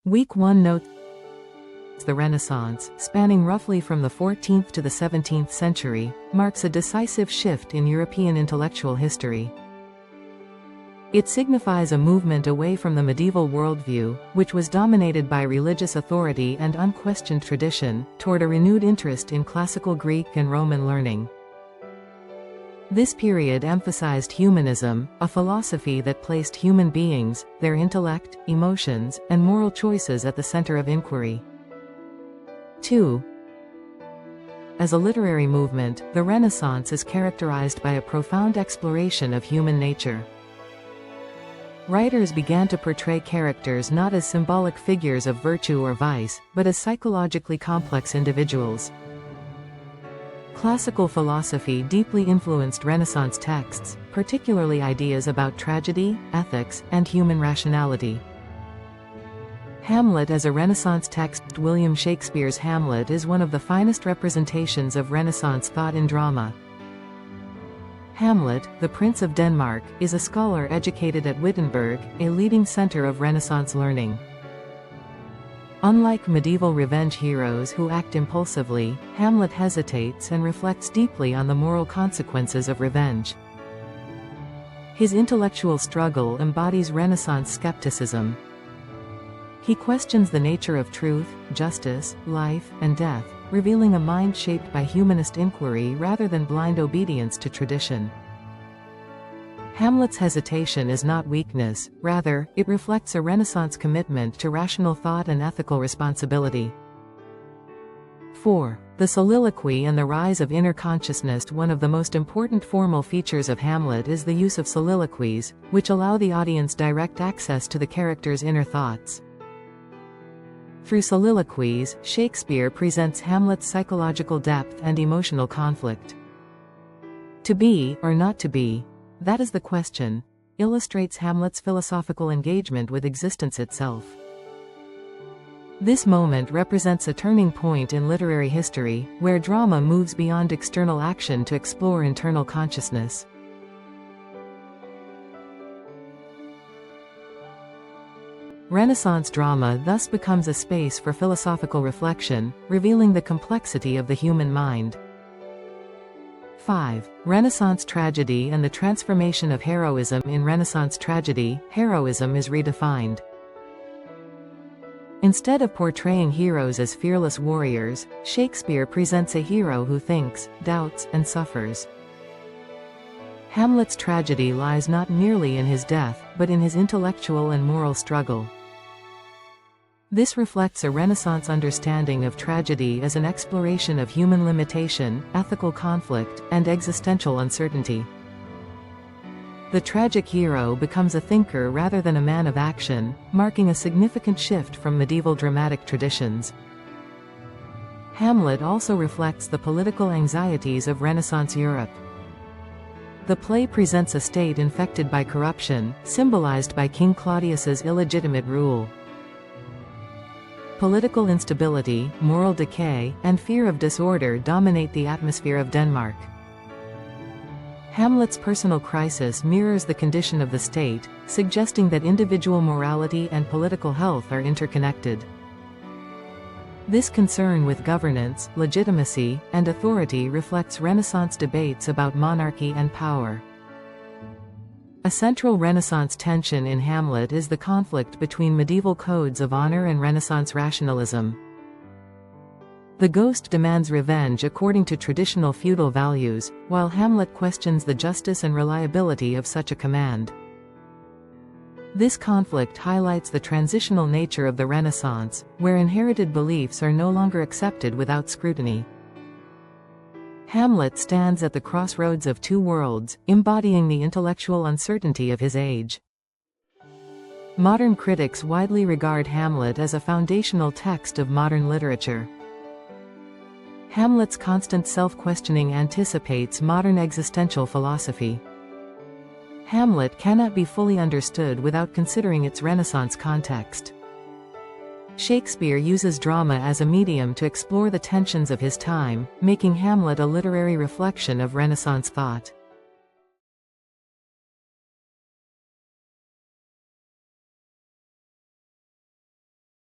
Week 1 notes the Renaissance, spanning roughly from the 14th to the 17th century, marks a decisive shift in European intellectual history. It signifies a movement away from the medieval worldview, which was dominated by religious authority and unquestioned tradition, toward a renewed interest in classical Greek and Roman learning. This period emphasized humanism, a philosophy that placed human beings, their intellect, emotions, and moral choices at the center of inquiry. 2. As a literary movement, the Renaissance is characterized by a profound exploration of human nature. Writers began to portray characters not as symbolic figures of virtue or vice, but as psychologically complex individuals. Classical philosophy deeply influenced Renaissance texts, particularly ideas about tragedy, ethics, and human rationality. Hamlet as a Renaissance text. William Shakespeare's Hamlet is one of the finest representations of Renaissance thought in drama. Hamlet, the Prince of Denmark, is a scholar educated at Wittenberg, a leading center of Renaissance learning. Unlike medieval revenge heroes who act impulsively, Hamlet hesitates and reflects deeply on the moral consequences of revenge. His intellectual struggle embodies Renaissance skepticism. He questions the nature of truth, justice, life, and death, revealing a mind shaped by humanist inquiry rather than blind obedience to tradition. Hamlet's hesitation is not weakness, rather, it reflects a Renaissance commitment to rational thought and ethical responsibility. 4. The soliloquy and the rise of inner consciousness. One of the most important formal features of Hamlet is the use of soliloquies, which allow the audience direct access to the character's inner thoughts. Through soliloquies, Shakespeare presents Hamlet's psychological depth and emotional conflict. To be, or not to be? That is the question, illustrates Hamlet's philosophical engagement with existence itself. This moment represents a turning point in literary history, where drama moves beyond external action to explore internal consciousness. Renaissance drama thus becomes a space for philosophical reflection, revealing the complexity of the human mind. 5. Renaissance tragedy and the transformation of heroism. In Renaissance tragedy, heroism is redefined. Instead of portraying heroes as fearless warriors, Shakespeare presents a hero who thinks, doubts, and suffers. Hamlet's tragedy lies not merely in his death, but in his intellectual and moral struggle. This reflects a Renaissance understanding of tragedy as an exploration of human limitation, ethical conflict, and existential uncertainty. The tragic hero becomes a thinker rather than a man of action, marking a significant shift from medieval dramatic traditions. Hamlet also reflects the political anxieties of Renaissance Europe. The play presents a state infected by corruption, symbolized by King Claudius's illegitimate rule. Political instability, moral decay, and fear of disorder dominate the atmosphere of Denmark. Hamlet's personal crisis mirrors the condition of the state, suggesting that individual morality and political health are interconnected. This concern with governance, legitimacy, and authority reflects Renaissance debates about monarchy and power. A central Renaissance tension in Hamlet is the conflict between medieval codes of honor and Renaissance rationalism. The ghost demands revenge according to traditional feudal values, while Hamlet questions the justice and reliability of such a command. This conflict highlights the transitional nature of the Renaissance, where inherited beliefs are no longer accepted without scrutiny. Hamlet stands at the crossroads of two worlds, embodying the intellectual uncertainty of his age. Modern critics widely regard Hamlet as a foundational text of modern literature. Hamlet's constant self-questioning anticipates modern existential philosophy. Hamlet cannot be fully understood without considering its Renaissance context. Shakespeare uses drama as a medium to explore the tensions of his time, making Hamlet a literary reflection of Renaissance thought.